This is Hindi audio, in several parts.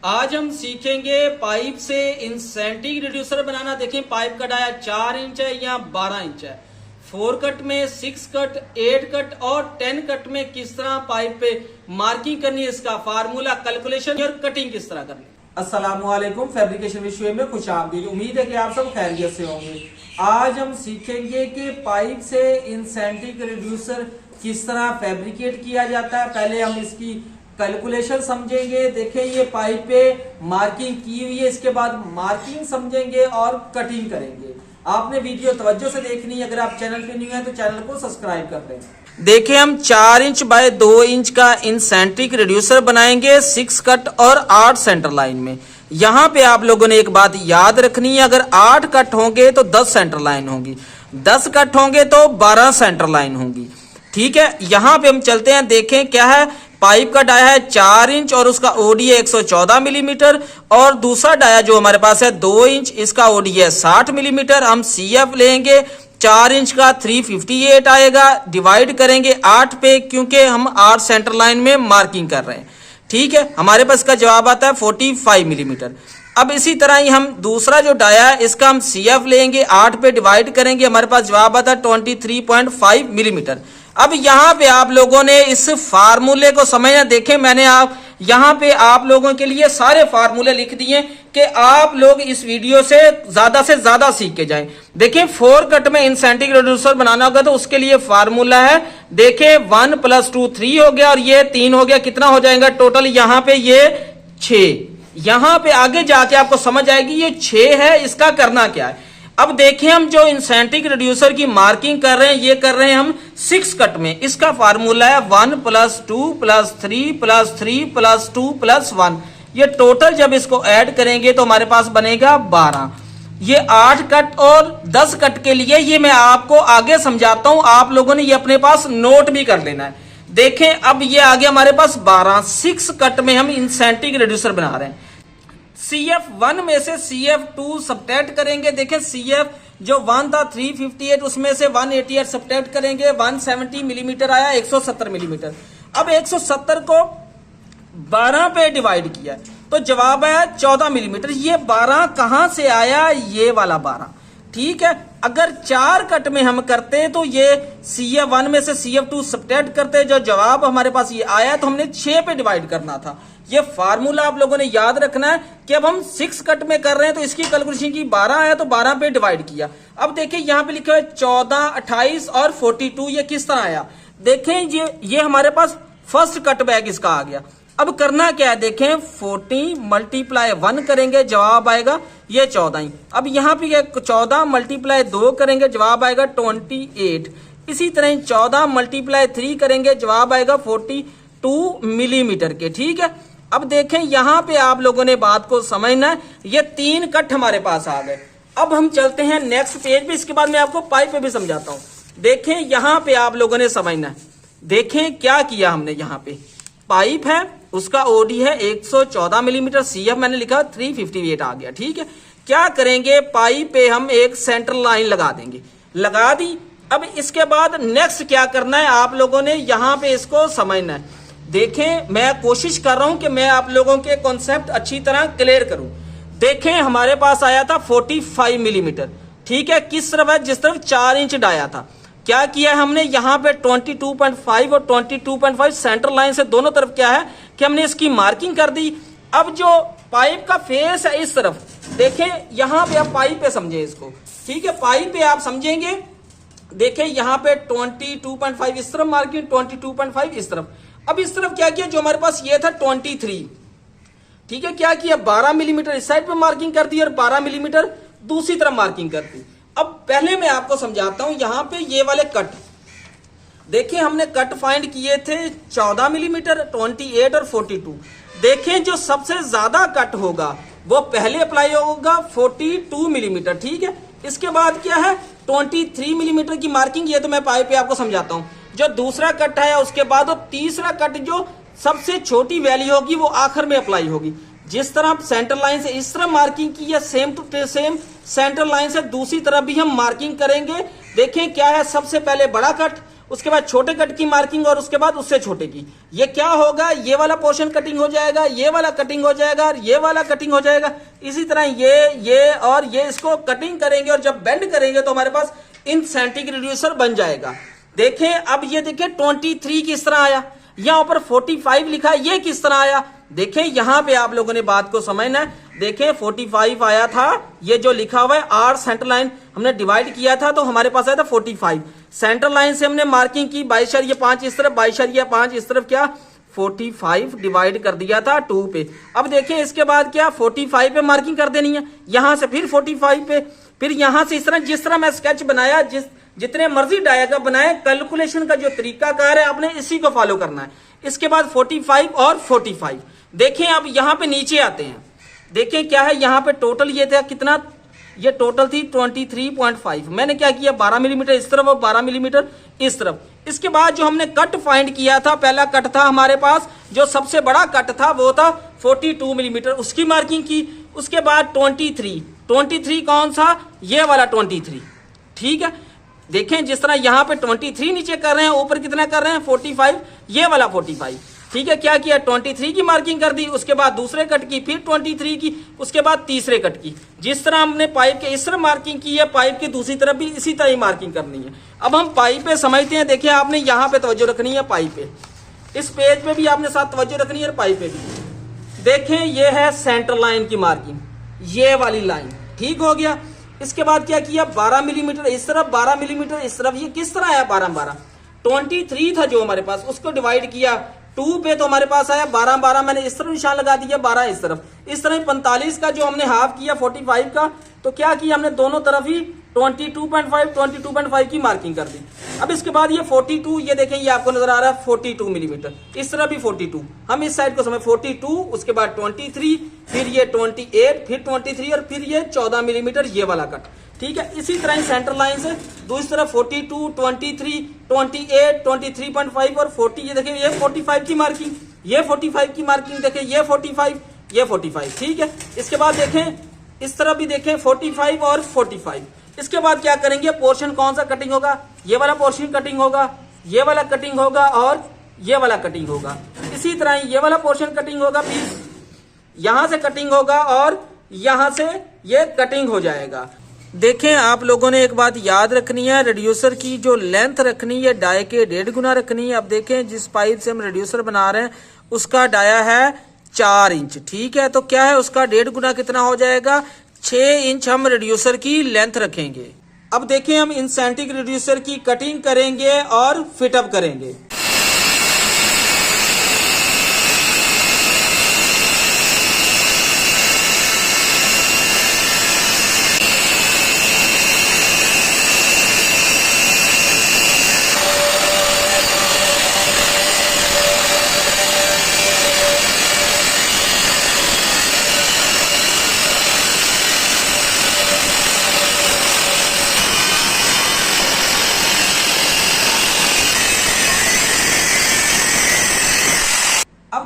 आज हम सीखेंगे पाइप से इंसेंटिक रिड्यूसर बनाना। देखें पाइप का डाया 4 इंच है या 12 इंच है। 4 कट में, 6 कट, 8 कट और 10 कट में किस तरह पाइप पे मार्किंग करनी है, इसका फार्मूला, कैलकुलेशन और कटिंग किस तरह करनी है। अस्सलामुअलैकुम, फैब्रिकेशन विषय में खुश आमदीद। उम्मीद है कि आप सब खैरियत से होंगे। आज हम सीखेंगे कि पाइप से इंसेंटिक रिड्यूसर किस तरह फैब्रिकेट किया जाता है। पहले हम इसकी कैलकुलेशन समझेंगे। देखें ये पाइप पे मार्किंग की हुई है, इसके बाद मार्किंग समझेंगे और कटिंग करेंगे। आपने वीडियो तवज्जो से देखनी है। अगर आप चैनल पे न्यू हैं तो चैनल को सब्सक्राइब कर लें। देखें हम 4 इंच बाय 2 इंच का इंसेंट्रिक रिड्यूसर बनाएंगे 6 कट और 8 सेंटर लाइन में। यहाँ पे आप लोगों ने एक बात याद रखनी है, अगर 8 कट होंगे तो 10 सेंटर लाइन होगी, 10 कट होंगे तो 12 सेंटर लाइन होंगी। ठीक है, यहाँ पे हम चलते हैं। देखें क्या है, पाइप का डाया है 4 इंच और उसका ओडी है 114 मिलीमीटर और दूसरा डाया जो हमारे पास है 2 इंच, इसका ओडी है 60 मिलीमीटर। हम सीएफ लेंगे 4 इंच का 358 आएगा, डिवाइड करेंगे 8 पे क्योंकि हम 8 सेंटर लाइन में मार्किंग कर रहे हैं। ठीक है, हमारे पास का जवाब आता है 45 मिलीमीटर। अब इसी तरह ही हम दूसरा जो डाया है इसका हम सीएफ लेंगे, 8 पे डिवाइड करेंगे, हमारे पास जवाब आता है 23.5 मिलीमीटर। अब यहाँ पे आप लोगों ने इस फार्मूले को समझना। देखें मैंने यहाँ पे आप लोगों के लिए सारे फार्मूले लिख दिए कि आप लोग इस वीडियो से ज्यादा सीख के जाएं। देखें 4 कट में इंसेंटिक रिड्यूसर बनाना होगा तो उसके लिए फार्मूला है। देखें 1 + 2 3 हो गया और ये 3 हो गया, कितना हो जाएगा टोटल यहाँ पे ये 6। यहाँ पे आगे जाके आपको समझ आएगी ये 6 है, इसका करना क्या है। अब देखें हम जो इंसेंटिक रिड्यूसर की मार्किंग कर रहे हैं ये कर रहे हैं हम 6 कट में। इसका फार्मूला है 1 + 2 + 3 + 3 + 2 + 1। ये टोटल जब इसको ऐड करेंगे तो हमारे पास बनेगा 12। ये 8 कट और 10 कट के लिए ये मैं आपको आगे समझाता हूं, आप लोगों ने ये अपने पास नोट भी कर लेना है। देखें अब ये आगे हमारे पास 12, 6 कट में हम इंसेंटिक रिड्यूसर बना रहे हैं। CF1 में से CF2 सब्ट्रैक्ट करेंगे। देखें CF जो 1 था 358, उसमें से 188 सब्ट्रैक्ट करेंगे, 170 मिलीमीटर आया, 170 मिलीमीटर। अब 170 को 12 पे डिवाइड किया तो जवाब आया 14 मिलीमीटर। ये 12 कहां से आया, ये वाला 12। ठीक है, अगर 4 कट में हम करते तो ये CF1 में से CF2 सब्ट्रैक्ट करते, जो जवाब हमारे पास ये आया तो हमने 6 पे डिवाइड करना था। ये फार्मूला आप लोगों ने याद रखना है कि अब हम 6 कट में कर रहे हैं तो इसकी कैलकुलेशन की 12 आया तो 12 पे डिवाइड किया। अब देखिए यहाँ पे लिखा है 14, 28 और 42, ये किस तरह आया। देखें ये हमारे पास फर्स्ट कट बैग इसका आ गया। अब करना क्या है, देखें 40 × 1 करेंगे, जवाब आएगा ये 14 ही। अब यहाँ पे 14 × 2 करेंगे, जवाब आएगा 28। इसी तरह 14 × 3 करेंगे, जवाब आएगा 42 मिलीमीटर के। ठीक है, अब देखें यहाँ पे आप लोगों ने बात को समझना है। ये 3 कट हमारे पास आ गए। अब हम चलते हैं नेक्स्ट पेज पे, इसके बाद मैं आपको पाइप पे भी समझाता हूं। देखें यहाँ पे आप लोगों ने समझना है। देखें क्या किया हमने, यहाँ पे पाइप है, उसका ओडी है 114 मिलीमीटर, CF मैंने लिखा 358 आ गया। ठीक है, क्या करेंगे, पाइप पे हम एक सेंटर लाइन लगा देंगे, लगा दी। अब इसके बाद नेक्स्ट क्या करना है, आप लोगों ने यहाँ पे इसको समझना है। देखें मैं कोशिश कर रहा हूं कि मैं आप लोगों के कॉन्सेप्ट अच्छी तरह क्लियर करूं। देखें हमारे पास आया था 45 मिलीमीटर। ठीक है, किस तरफ है, जिस तरफ 4 इंच डाया था। क्या किया हमने यहाँ पे 22.5 और 22.5 सेंटर लाइन से दोनों तरफ क्या है कि हमने इसकी मार्किंग कर दी। अब जो पाइप का फेस है इस तरफ, देखें यहाँ पे आप पाइप पे समझे इसको। ठीक है, पाइप पे आप समझेंगे। देखें यहाँ पे 22.5 इस तरफ मार्किंग, 22.5 इस तरफ। अब इस तरफ क्या किया, जो हमारे पास ये था 23। ठीक है, क्या किया 12 मिलीमीटर इस साइड पे मार्किंग कर दी और 12 मिलीमीटर दूसरी तरफ मार्किंग कर दी। अब पहले मैं आपको समझाता हूं, यहाँ पे ये वाले कट देखिए, हमने कट फाइंड किए थे 14 मिलीमीटर, 28 और 42। देखें जो सबसे ज्यादा कट होगा वो पहले अप्लाई होगा 42 मिलीमीटर। ठीक है, इसके बाद क्या है 23 मिलीमीटर की मार्किंग, ये तो मैं पाइप पे आपको समझाता हूं। जो दूसरा कट है उसके बाद तीसरा कट जो सबसे छोटी वैल्यू होगी वो आखिर में अप्लाई होगी। जिस तरह सेंटर लाइन से इस तरह मार्किंग की है, same to same centre line से दूसरी तरफ भी हम मार्किंग करेंगे। देखें क्या है, सबसे पहले बड़ा कट उसके बाद छोटे कट की मार्किंग और उसके बाद उससे छोटे की। ये क्या होगा, ये वाला पोर्शन कटिंग हो जाएगा, ये वाला कटिंग हो जाएगा और ये वाला कटिंग हो जाएगा। इसी तरह ये और ये इसको कटिंग करेंगे और जब बेंड करेंगे तो हमारे पास इंसेंटिक रिड्यूसर बन जाएगा। देखें अब ये देखें 23 किस तरह आया, यहां ऊपर 45 लिखा है, ये किस तरह आया। देखें यहां पे आप लोगों ने बात को समझना है। देखें 45 आया था, ये जो लिखा हुआ है आर सेंटर लाइन हमने डिवाइड किया था तो हमारे पास आया था 45। सेंटर लाइन से हमने मार्किंग की 22.5 इस तरफ, 22.5 इस तरफ, क्या 45 डिवाइड कर दिया था 2 पे। अब देखें इसके बाद क्या 45 पे मार्किंग कर देनी है, यहां से फिर 45 पे, फिर यहां से इस तरह जिस तरह मैं स्केच बनाया, जितने मर्जी डायग्राम बनाए, कैलकुलेशन का जो तरीकाकार है आपने इसी को फॉलो करना है। इसके बाद 45 और 45। देखें अब यहां पे नीचे आते हैं, देखें क्या है यहां पे टोटल ये था कितना, ये टोटल थी 23.5। मैंने क्या किया 12 मिलीमीटर इस तरफ और 12 मिलीमीटर इस तरफ। इसके बाद जो हमने कट फाइंड किया था, पहला कट था हमारे पास जो सबसे बड़ा कट था वो था 42 मिलीमीटर, उसकी मार्किंग की। उसके बाद 23 कौन सा, ये वाला 23, ठीक है। देखें जिस तरह यहां पे 23 नीचे कर रहे हैं, ऊपर कितना कर रहे हैं 45, ये वाला 45, ठीक है। क्या किया 23 की मार्किंग कर दी, उसके बाद दूसरे कट की, फिर 23 की, उसके बाद तीसरे कट की। जिस तरह हमने पाइप के इस तरह मार्किंग की है, पाइप की दूसरी तरफ भी इसी तरह ही मार्किंग करनी है। अब हम पाइप पे समझते हैं। देखिए आपने यहाँ पे तवज्जो रखनी है, पाइप पे, इस पेज पे भी आपने साथ तवज्जो रखनी है, पाइप पे भी। देखें ये है सेंटर लाइन की मार्किंग, ये वाली लाइन, ठीक हो गया। इसके बाद क्या किया 12 मिलीमीटर इस तरफ, 12 मिलीमीटर इस तरफ, ये किस तरह आया 12 23 था जो हमारे पास, उसको डिवाइड किया 2 पे तो हमारे पास आया 12 मैंने इस तरफ निशान लगा दिया, 12 इस तरफ। इस तरह 45 का जो हमने हाफ किया 45 का, तो क्या किया हमने दोनों तरफ ही 22.5 की मार्किंग कर दी। अब इसके बाद ये 42, ये देखें ये आपको नजर आ रहा है 42 मिलीमीटर, इस तरह भी 42, हम इस साइड को समझ 42, उसके बाद 23, फिर ये 28, फिर 23 और फिर ये 14 मिलीमीटर ये वाला कट, ठीक है। इसी तरह सेंटर लाइन से दूसरी तरफ 42, 23, 28, 23.5 और 40, ये देखें ये 45 की मार्किंग, ये 45 की मार्किंग, देखें ये 45, ये 45, ठीक है। इसके बाद देखें इस तरफ भी देखें 45 और 45। इसके बाद क्या करेंगे, पोर्शन कौन सा कटिंग होगा, ये वाला पोर्शन कटिंग होगा, ये वाला कटिंग होगा और ये वाला कटिंग होगा। इसी तरह ये वाला पोर्शन कटिंग होगा, फिर यहां से कटिंग होगा और यहां से ये कटिंग हो जाएगा। देखें आप लोगों ने एक बात याद रखनी है, रिड्यूसर की जो लेंथ रखनी है डाई के 1.5 गुना रखनी है। अब देखें जिस पाइप से हम रिड्यूसर बना रहे हैं उसका डाया है 4 इंच, ठीक है। तो क्या है उसका 1.5 गुना कितना हो जाएगा, 6 इंच हम रिड्यूसर की लेंथ रखेंगे। अब देखें हम इंसेंटिक रिड्यूसर की कटिंग करेंगे और फिटअप करेंगे।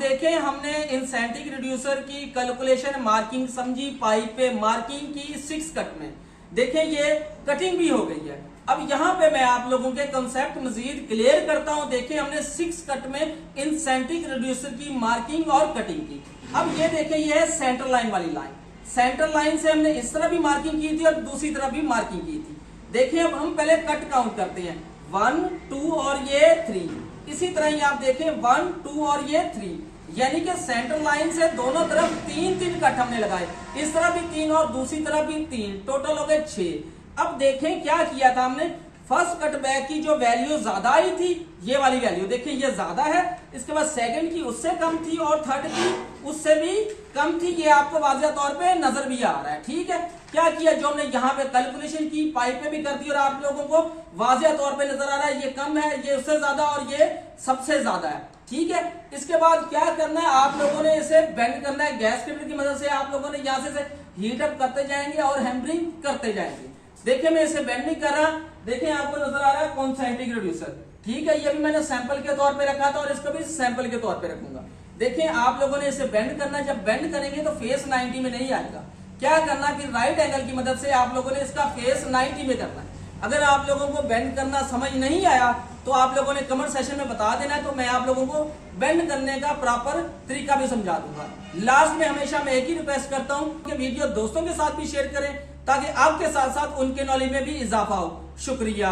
देखें हमने इंसेंटिक रिड्यूसर की कैलकुलेशन मार्किंग समझी, पाइप पे मार्किंग की 6 कट में। देखें ये कटिंग भी हो गई है। अब यहाँ पे मैं आप लोगों के कंसेप्ट मजीद क्लियर करता हूं। देखें हमने 6 कट में इंसेंटिक रिड्यूसर की मार्किंग और कटिंग की। अब ये देखें ये है सेंटर लाइन वाली लाइन, सेंटर लाइन से हमने इस तरह भी मार्किंग की थी और दूसरी तरफ भी मार्किंग की थी। देखें अब हम पहले कट काउंट करते हैं, 1, 2 और ये 3। इसी तरह ही आप देखें 1, 2 और ये 3, यानी कि सेंटर लाइन से दोनों तरफ 3 कट हमने लगाए, इस तरफ भी 3 और दूसरी तरफ भी 3, टोटल हो गए 6। अब देखें क्या किया था हमने, फर्स्ट कट बैक की जो वैल्यू ज्यादा आई थी, ये वाली वैल्यू देखें ये ज्यादा है, इसके बाद सेकंड की उससे कम थी और थर्ड की उससे भी कम थी। ये आपको वाज़ेह तौर पे नजर भी आ रहा है, ठीक है। क्या किया जो हमने यहाँ पे कैलकुलेशन की, पाइप पे भी कर दी और आप लोगों को वाज़ेह तौर पे नजर आ रहा है ये कम है, ये उससे ज्यादा और ये सबसे ज्यादा है, ठीक है। इसके बाद क्या करना है, आप लोगों ने इसे बेंड करना है गैस कीटर की मदद से। आप लोगों ने यहाँ से हीट अप करते जाएंगे और हैमरिंग करते जाएंगे। देखिए मैं इसे बेंड नहीं कर रहा, देखिए आपको नजर आ रहा है कॉन्सेंट्रिक रिड्यूसर, ठीक है। ये भी मैंने सैंपल के तौर पे रखा था और इसको भी सैंपल के तौर पे रखूंगा। देखिए आप लोगों ने इसे बेंड करना है, जब बेंड करेंगे तो फेस 90 में नहीं आएगा। क्या करना, फिर राइट एंगल की मदद से आप लोगों ने इसका फेस 90 में करना है। अगर आप लोगों को बेंड करना समझ नहीं आया तो आप लोगों ने कमेंट सेशन में बता देना है, तो मैं आप लोगों को बेंड करने का प्रॉपर तरीका भी समझा दूंगा। लास्ट में हमेशा मैं एक ही रिक्वेस्ट करता हूं कि वीडियो दोस्तों के साथ भी शेयर करें ताकि आपके साथ साथ उनके नॉलेज में भी इजाफा हो। शुक्रिया।